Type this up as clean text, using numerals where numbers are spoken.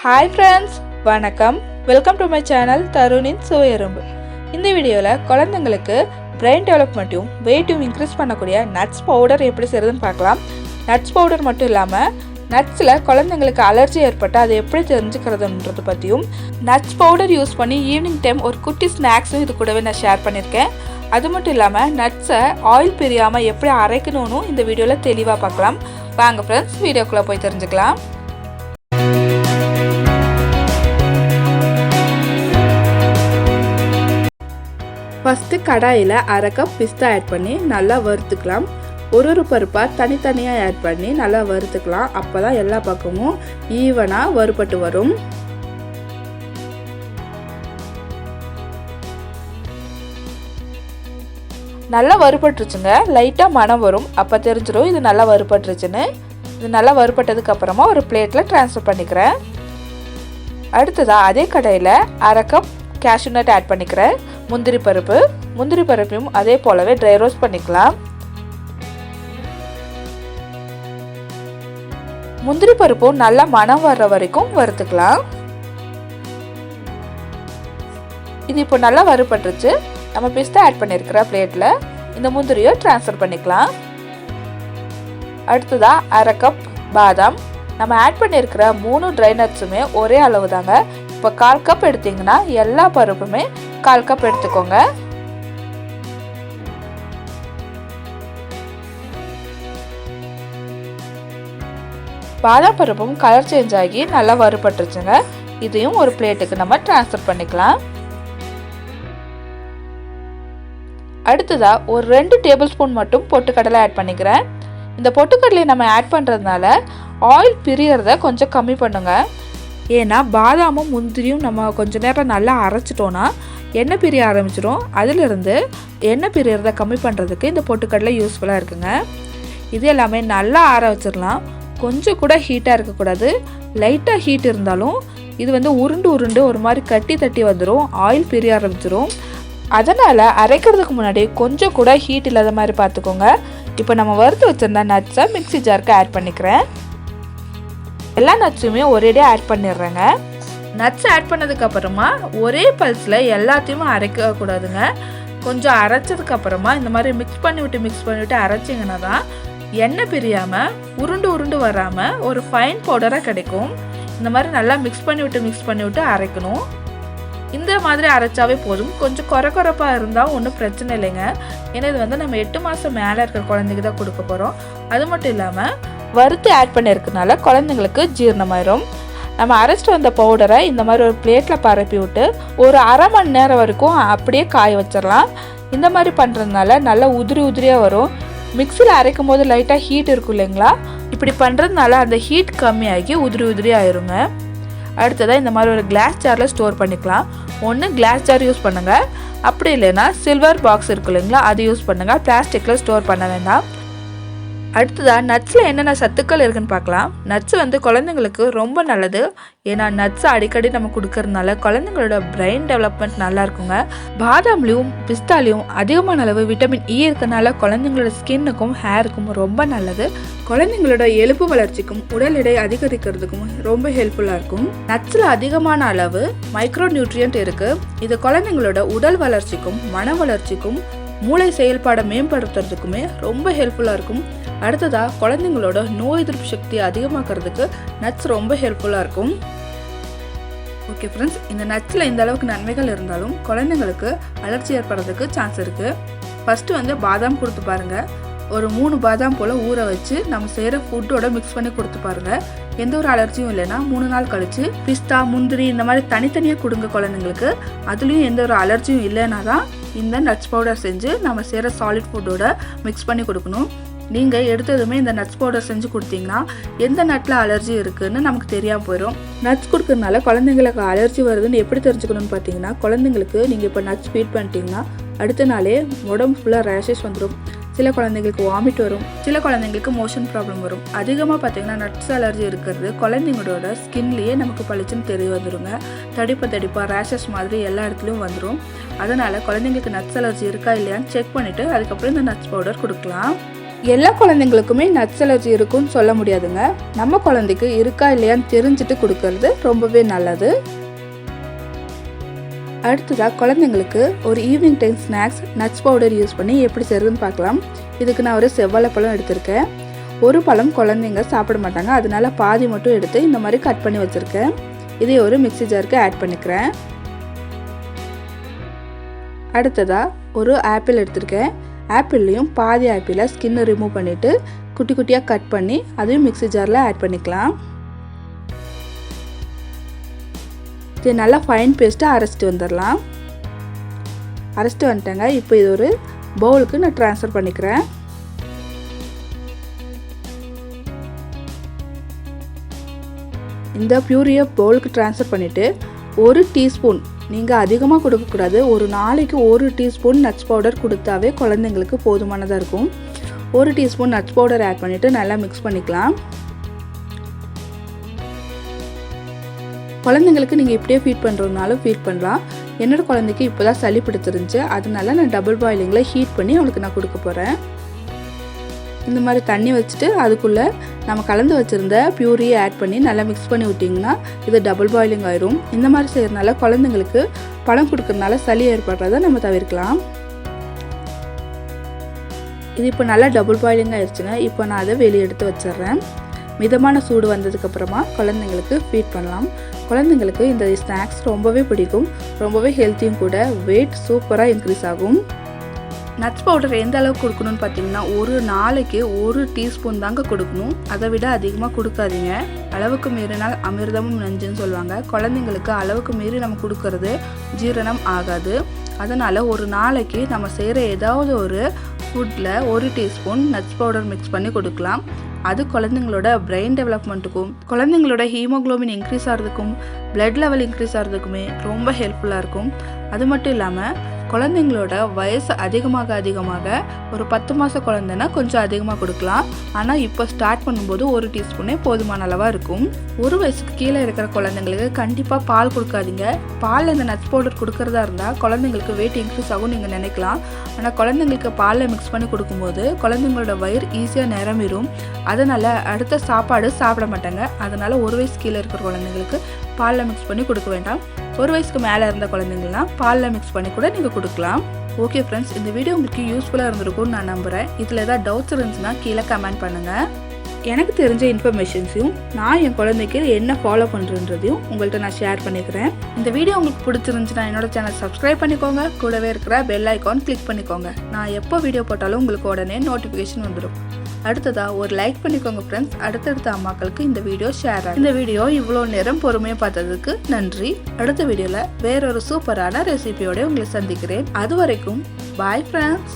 Hi friends, வணக்கம். Welcome to my channel தருணின் சுவையரும்பு. இந்த வீடியோவில் குழந்தைங்களுக்கு பிரெயின் டெவலப்மெண்ட்டையும் வெயிட்டையும் இன்க்ரீஸ் பண்ணக்கூடிய நட்ஸ் பவுடர் எப்படி செய்கிறதுன்னு பார்க்கலாம். நட்ஸ் பவுடர் மட்டும் இல்லாமல் நட்ஸில் குழந்தைங்களுக்கு அலர்ஜி ஏற்பட்டால் அதை எப்படி தெரிஞ்சுக்கிறதுன்றது பற்றியும் நட்ஸ் பவுடர் யூஸ் பண்ணி ஈவினிங் டைம் ஒரு குட்டி ஸ்நாக்ஸும் இது கூடவே நான் ஷேர் பண்ணியிருக்கேன். அது மட்டும் இல்லாமல் நட்ஸை ஆயில் பிரியாமல் எப்படி அரைக்கணும்னு இந்த வீடியோவில் தெளிவாக பார்க்கலாம். வாங்க ஃப்ரெண்ட்ஸ், வீடியோக்குள்ளே போய் தெரிஞ்சுக்கலாம். ஃபஸ்ட்டு கடாயில் அரை கப் பிஸ்தா ஆட் பண்ணி நல்லா வறுத்துக்கலாம். ஒரு பருப்பாக தனித்தனியாக ஆட் பண்ணி நல்லா வறுத்துக்கலாம். அப்போ தான் எல்லா பக்கமும் ஈவனாக வறுபட்டு வரும். நல்லா வறுபட்டுருச்சுங்க. லைட்டாக மணம் வரும், அப்போ தெரிஞ்சிடும் இது நல்லா வறுபட்டுருச்சுன்னு. இது நல்லா வறுபட்டதுக்கு அப்புறமா ஒரு பிளேட்டில் ட்ரான்ஸ்ஃபர் பண்ணிக்கிறேன். அடுத்ததாக அதே கடாயில் அரை கப் cashew nut ஆட் பண்ணிக்கிறேன். முந்திரி பருப்பையும் அதே போலவே ட்ரை ரோஸ்ட் பண்ணிக்கலாம். முந்திரி பருப்பும் நல்லா மணம் வர்ற வரைக்கும் வறுத்துக்கலாம். இது இப்போ நல்லா வறுபட்டுருச்சு. நம்ம பிஸ்தா ஆட் பண்ணியிருக்கிற பிளேட்டில் இந்த முந்திரியை ட்ரான்ஸ்ஃபர் பண்ணிக்கலாம். அடுத்ததா அரை கப் பாதாம். நம்ம ஆட் பண்ணியிருக்கிற 3 ட்ரை நட்ஸுமே ஒரே அளவு தாங்க. இப்போ 1/4 கப் எடுத்திங்கன்னா எல்லா பருப்புமே 1/4 கப் எடுத்துக்கோங்க. பாதாம் பருப்பும் கலர் சேஞ்ச் ஆகி நல்லா வறுபட்டுருச்சுங்க. இதையும் ஒரு பிளேட்டுக்கு நம்ம ட்ரான்ஸ்ஃபர் பண்ணிக்கலாம். அடுத்ததா ஒரு 2 டேபிள் ஸ்பூன் மட்டும் பொட்டுக்கடலை ஆட் பண்ணிக்கிறேன். இந்த பொட்டுக்கடலையை நம்ம ஆட் பண்ணுறதுனால ஆயில் பிரியறத கொஞ்சம் கம்மி பண்ணுங்க. ஏன்னா பாதாமும் முந்திரியும் நம்ம கொஞ்சம் நேரம் நல்லா அரைச்சிட்டோன்னா எண்ணெய் பிரிய ஆரம்பிச்சிடும். அதிலிருந்து எண்ணெய் பிரியறத கம்மி பண்ணுறதுக்கு இந்த பொட்டுக்கடலை யூஸ்ஃபுல்லாக இருக்குங்க. இது எல்லாமே நல்லா ஆற வச்சிடலாம். கொஞ்சம் கூட ஹீட்டாக இருக்கக்கூடாது. லைட்டாக ஹீட் இருந்தாலும் இது உருண்டு ஒரு மாதிரி கட்டி தட்டி வந்துடும், ஆயில் பிரிய ஆரம்பிச்சிடும். அதனால் அரைக்கிறதுக்கு முன்னாடி கொஞ்சம் கூட ஹீட் இல்லாத மாதிரி பார்த்துக்கோங்க. இப்போ நம்ம வறுத்து வச்சுருந்த நட்ஸை மிக்ஸி ஜாருக்கு ஆட் பண்ணிக்கிறேன். எல்லா நட்ஸுமே ஒரேடியாக ஆட் பண்ணிடுறேங்க. நட்ஸ் ஆட் பண்ணதுக்கப்புறமா ஒரே பல்ஸில் எல்லாத்தையுமே அரைக்கக்கூடாதுங்க. கொஞ்சம் அரைச்சதுக்கப்புறமா இந்த மாதிரி மிக்ஸ் பண்ணிவிட்டு அரைச்சிங்கன்னா தான் எண்ணெய் பிரியாமல் உருண்டு வராமல் ஒரு ஃபைன் பவுடராக கிடைக்கும். இந்த மாதிரி நல்லா மிக்ஸ் பண்ணிவிட்டு அரைக்கணும். இந்த மாதிரி அரைச்சாவே போதும். கொஞ்சம் கொரப்பாக இருந்தால் ஒன்றும் பிரச்சனை இல்லைங்க. ஏன்னா இது நம்ம 8 மாதம் மேலே இருக்கிற குழந்தைக்கு தான் கொடுக்க போகிறோம். அது மட்டும் இல்லாமல் வறுத்து ஆட் பண்ணியிருக்கனால குழந்தைங்களுக்கு ஜீரணமாயிரும். நம்ம அரைச்சிட்டு வந்த பவுடரை இந்த மாதிரி ஒரு பிளேட்டில் பரப்பி விட்டு ஒரு அரை மணி நேரம் வரைக்கும் அப்படியே காய வச்சிடலாம். இந்த மாதிரி பண்ணுறதுனால நல்லா உதிரியாக வரும். மிக்சியில் அரைக்கும் போது லைட்டாக ஹீட் இருக்கும் இல்லைங்களா, இப்படி பண்ணுறதுனால அந்த ஹீட் கம்மியாகி உதிரி ஆயிருங்க. அடுத்ததாக இந்த மாதிரி ஒரு கிளாஸ் ஜாரில் ஸ்டோர் பண்ணிக்கலாம். ஒன்று கிளாஸ் ஜார் யூஸ் பண்ணுங்கள், அப்படி இல்லைன்னா சில்வர் பாக்ஸ் இருக்கு இல்லைங்களா, அது யூஸ் பண்ணுங்கள். பிளாஸ்டிக்கில் ஸ்டோர் பண்ண வேண்டாம். அடுத்ததாக நட்ஸில் என்னென்ன சத்துக்கள் இருக்குன்னு பார்க்கலாம். நட்ஸ் குழந்தைங்களுக்கு ரொம்ப நல்லது. ஏன்னா நட்ஸ் அடிக்கடி நம்ம கொடுக்கறதுனால குழந்தைங்களோட பிரெயின் டெவலப்மெண்ட் நல்லா இருக்குங்க. பாதாம்லையும் பிஸ்தாலையும் அதிகமான அளவு விட்டமின் இ இருக்கனால குழந்தைங்களோட ஸ்கின்னுக்கும் ஹேருக்கும் ரொம்ப நல்லது. குழந்தைங்களோட எலும்பு வளர்ச்சிக்கும் உடல் எடை அதிகரிக்கிறதுக்கும் ரொம்ப ஹெல்ப்ஃபுல்லாக இருக்கும். நட்ஸில் அதிகமான அளவு மைக்ரோ நியூட்ரியன்ட் இருக்குது. இது குழந்தைங்களோட உடல் வளர்ச்சிக்கும் மன வளர்ச்சிக்கும் மூளை செயல்பாடை மேம்படுத்துறதுக்குமே ரொம்ப ஹெல்ப்ஃபுல்லாக இருக்கும். அடுத்ததாக குழந்தைங்களோட நோய் எதிர்ப்பு சக்தியை அதிகமாக்கிறதுக்கு நட்ஸ் ரொம்ப ஹெல்ப்ஃபுல்லாக இருக்கும். ஓகே ஃப்ரெண்ட்ஸ், இந்த நட்ஸில் இந்த அளவுக்கு நன்மைகள் இருந்தாலும் குழந்தைங்களுக்கு அலர்ஜி ஏற்படுறதுக்கு சான்ஸ் இருக்குது. ஃபஸ்ட்டு பாதாம் கொடுத்து பாருங்கள். ஒரு 3 பாதாம் போல் ஊற வச்சு நம்ம செய்கிற ஃபுட்டோட மிக்ஸ் பண்ணி கொடுத்து பாருங்கள். எந்த ஒரு அலர்ஜியும் இல்லைன்னா 3 நாள் கழித்து பிஸ்தா முந்திரி இந்த மாதிரி தனித்தனியாக கொடுங்க குழந்தைங்களுக்கு. அதுலேயும் எந்த ஒரு அலர்ஜியும் இல்லைன்னா தான் இந்த நட்ஸ் பவுடர் செஞ்சு நம்ம செய்கிற சாலிட் ஃபுட்டோட மிக்ஸ் பண்ணி கொடுக்கணும். நீங்கள் எடுத்ததுமே இந்த நட்ஸ் பவுடர் செஞ்சு கொடுத்தீங்கன்னா எந்த நட்டில் அலர்ஜி இருக்குதுன்னு நமக்கு தெரியாமல் போயிடும். நட்ஸ் கொடுக்கறதுனால குழந்தைங்களுக்கு அலர்ஜி வருதுன்னு எப்படி தெரிஞ்சுக்கணும்னு பார்த்தீங்கன்னா, குழந்தைங்களுக்கு நீங்கள் இப்போ நட்ஸ் ஃபீட் பண்ணிட்டீங்கன்னா அடுத்த நாளே உடம்பு ஃபுல்லாக ரேஷஸ் வந்துடும். சில குழந்தைங்களுக்கு வாமிட் வரும், சில குழந்தைங்களுக்கு மோஷன் ப்ராப்ளம் வரும். அதிகமாக பார்த்தீங்கன்னா நட்ஸ் அலர்ஜி இருக்கிறது குழந்தைங்களோட ஸ்கின்லேயே நமக்கு பளிச்சுன்னு தெரிய வந்துடுங்க. தடிப்பாக ரேஷஸ் மாதிரி எல்லா இடத்துலையும் வந்துடும். அதனால் குழந்தைங்களுக்கு நட்ஸ் அலர்ஜி இருக்கா இல்லையான்னு செக் பண்ணிவிட்டு அதுக்கப்புறம் இந்த நட்ஸ் பவுடர் கொடுக்கலாம். எல்லா குழந்தைங்களுக்குமே நட்ஸ் அலர்ஜி இருக்குன்னு சொல்ல முடியாதுங்க. நம்ம குழந்தைக்கு இருக்கா இல்லையான்னு தெரிஞ்சுட்டு கொடுக்கறது ரொம்பவே நல்லது. அடுத்ததாக குழந்தைங்களுக்கு ஒரு evening time snacks nuts powder use பண்ணி எப்படி செய்கிறதுன்னு பார்க்கலாம். இதுக்கு நான் ஒரு செவ்வாழைப்பழம் எடுத்திருக்கேன். ஒரு பழம் குழந்தைங்க சாப்பிட மாட்டாங்க, அதனால பாதி மட்டும் எடுத்து இந்த மாதிரி கட் பண்ணி வச்சுருக்கேன். இதை ஒரு மிக்ஸி ஜாருக்கு ஆட் பண்ணிக்கிறேன். அடுத்ததாக ஒரு ஆப்பிள் எடுத்திருக்கேன். ஆப்பிள்லையும் பாதி ஆப்பிளை ஸ்கின்னை ரிமூவ் பண்ணிவிட்டு குட்டி குட்டியாக கட் பண்ணி அதையும் மிக்ஸி ஜாரில் ஆட் பண்ணிக்கலாம். இது நல்லா ஃபைன் பேஸ்ட்டாக அரைச்சிட்டு வந்துடலாம். அரைச்சிட்டு வந்துட்டேங்க. இப்போ இது ஒரு பவுலுக்கு நான் ட்ரான்ஸ்ஃபர் பண்ணிக்கிறேன். இந்த பியூரியை பவுலுக்கு ட்ரான்ஸ்ஃபர் பண்ணிவிட்டு ஒரு டீஸ்பூன், நீங்கள் அதிகமாக கொடுக்கக்கூடாது, ஒரு நாளைக்கு ஒரு டீஸ்பூன் நட்ஸ் பவுடர் கொடுத்தாவே குழந்தைங்களுக்கு போதுமானதாக இருக்கும். ஒரு டீஸ்பூன் நட்ஸ் பவுடர் ஆட் பண்ணிவிட்டு நல்லா மிக்ஸ் பண்ணிக்கலாம். குழந்தைங்களுக்கு நீங்கள் இப்படியே ஃபீட் பண்ணுறதுனாலும் ஃபீட் பண்ணலாம். என்னோடய குழந்தைக்கு இப்போ தான் சளி பிடிச்சிருந்துச்சு, அதனால நான் டபுள் பாயிலிங்கில் ஹீட் பண்ணி அவளுக்கு நான் கொடுக்க போகிறேன். இந்த மாதிரி தண்ணி வச்சுட்டு அதுக்குள்ளே நம்ம கலந்து வச்சுருந்த பியூரியை ஆட் பண்ணி நல்லா மிக்ஸ் பண்ணி விட்டிங்கன்னா இது டபுள் பாயிலிங் ஆயிரும். இந்த மாதிரி செய்கிறதுனால குழந்தைங்களுக்கு பழம் கொடுக்கறதுனால சளி ஏற்படுறதை நம்ம தவிர்க்கலாம். இது இப்போ நல்லா டபுள் பாயிலிங் ஆயிடுச்சுங்க. இப்போ நான் அதை வெளியே எடுத்து வச்சிடுறேன். மிதமான சூடு வந்ததுக்கப்புறமா குழந்தைங்களுக்கு ஃபீட் பண்ணலாம். குழந்தைங்களுக்கு இந்த ஸ்நாக்ஸ் ரொம்பவே பிடிக்கும், ரொம்பவே ஹெல்த்தியும் கூட. வெயிட் சூப்பராக இன்க்ரீஸ் ஆகும். நட்ஸ் பவுடர் எந்த அளவுக்கு கொடுக்கணும்னு பார்த்தீங்கன்னா ஒரு நாளைக்கு ஒரு டீஸ்பூன் தாங்க கொடுக்கணும். அதை விட அதிகமாக கொடுக்காதீங்க. அளவுக்கு மீறினால் அமிர்தமும் நஞ்சுன்னு சொல்லுவாங்க. குழந்தைங்களுக்கு அளவுக்கு மீறி நம்ம கொடுக்கறது ஜீரணம் ஆகாது. அதனால் ஒரு நாளைக்கு நம்ம செய்கிற ஏதாவது ஒரு ஃபுட்டில் ஒரு டீஸ்பூன் நட்ஸ் பவுடர் மிக்ஸ் பண்ணி கொடுக்கலாம். அது குழந்தைங்களோட பிரெயின் டெவலப்மெண்ட்டுக்கும் குழந்தைங்களோட ஹீமோக்ளோபின் இன்க்ரீஸ் ஆகிறதுக்கும் பிளட் லெவல் இன்க்ரீஸ் ஆகிறதுக்குமே ரொம்ப ஹெல்ப்ஃபுல்லாக இருக்கும். அது மட்டும் இல்லாமல் குழந்தைங்களோட வயசு அதிகமாக ஒரு 10 மாத குழந்தைன்னா கொஞ்சம் அதிகமாக கொடுக்கலாம். ஆனால் இப்போ ஸ்டார்ட் பண்ணும்போது ஒரு டீஸ்பூனே போதுமான அளவாக இருக்கும். ஒரு வயசுக்கு கீழே இருக்கிற குழந்தைங்களுக்கு கண்டிப்பாக பால் கொடுக்காதீங்க. பாலில் இந்த நட்ஸ் பவுடர் கொடுக்கறதா இருந்தால் குழந்தைங்களுக்கு வெயிட் இன்க்ரீஸ் ஆகும் நீங்கள் நினைக்கலாம். ஆனால் குழந்தைங்களுக்கு பாலில் மிக்ஸ் பண்ணி கொடுக்கும்போது குழந்தைங்களோட வயிறு ஈஸியாக நிரம்பிடும். அதனால் அடுத்த சாப்பாடு சாப்பிட மாட்டாங்க. அதனால் ஒரு வயசு கீழே இருக்கிற குழந்தைங்களுக்கு பாலில் மிக்ஸ் பண்ணி கொடுக்க வேண்டாம். ஒரு வயசுக்கு மேலே இருந்த குழந்தைங்கள்லாம் பாலில் மிக்ஸ் பண்ணி கூட நீங்கள் கொடுக்கலாம். ஓகே ஃப்ரெண்ட்ஸ், இந்த வீடியோ உங்களுக்கு யூஸ்ஃபுல்லாக இருந்திருக்கும்னு நான் நம்புகிறேன். இதில் ஏதாவது டவுட்ஸ் இருந்துச்சுன்னா கீழே கமெண்ட் பண்ணுங்கள். எனக்கு தெரிஞ்ச இன்ஃபர்மேஷன்ஸையும் நான் என் குழந்தைக்கு என்ன ஃபாலோ பண்ணுறன்றதையும் உங்கள்கிட்ட நான் ஷேர் பண்ணிக்கிறேன். இந்த வீடியோ உங்களுக்கு பிடிச்சிருந்துச்சுன்னா என்னோட சேனல் சப்ஸ்கிரைப் பண்ணிக்கோங்க. கூடவே இருக்கிற பெல் ஐக்கான் கிளிக் பண்ணிக்கோங்க. நான் எப்போ வீடியோ போட்டாலும் உங்களுக்கு உடனே நோட்டிஃபிகேஷன் வந்துடும். அடுத்ததாக ஒரு லைக் பண்ணிக்கோங்க ஃப்ரெண்ட்ஸ். அடுத்தடுத்த அம்மாக்களுக்கு இந்த வீடியோ ஷேர் ஆகும். இந்த வீடியோ இவ்வளோ நேரம் பொறுமையாக பார்த்ததுக்கு நன்றி. அடுத்த வீடியோவில் வேறொரு சூப்பரான ரெசிபியோட உங்களை சந்திக்கிறேன். அது வரைக்கும் பாய் ஃப்ரெண்ட்ஸ்.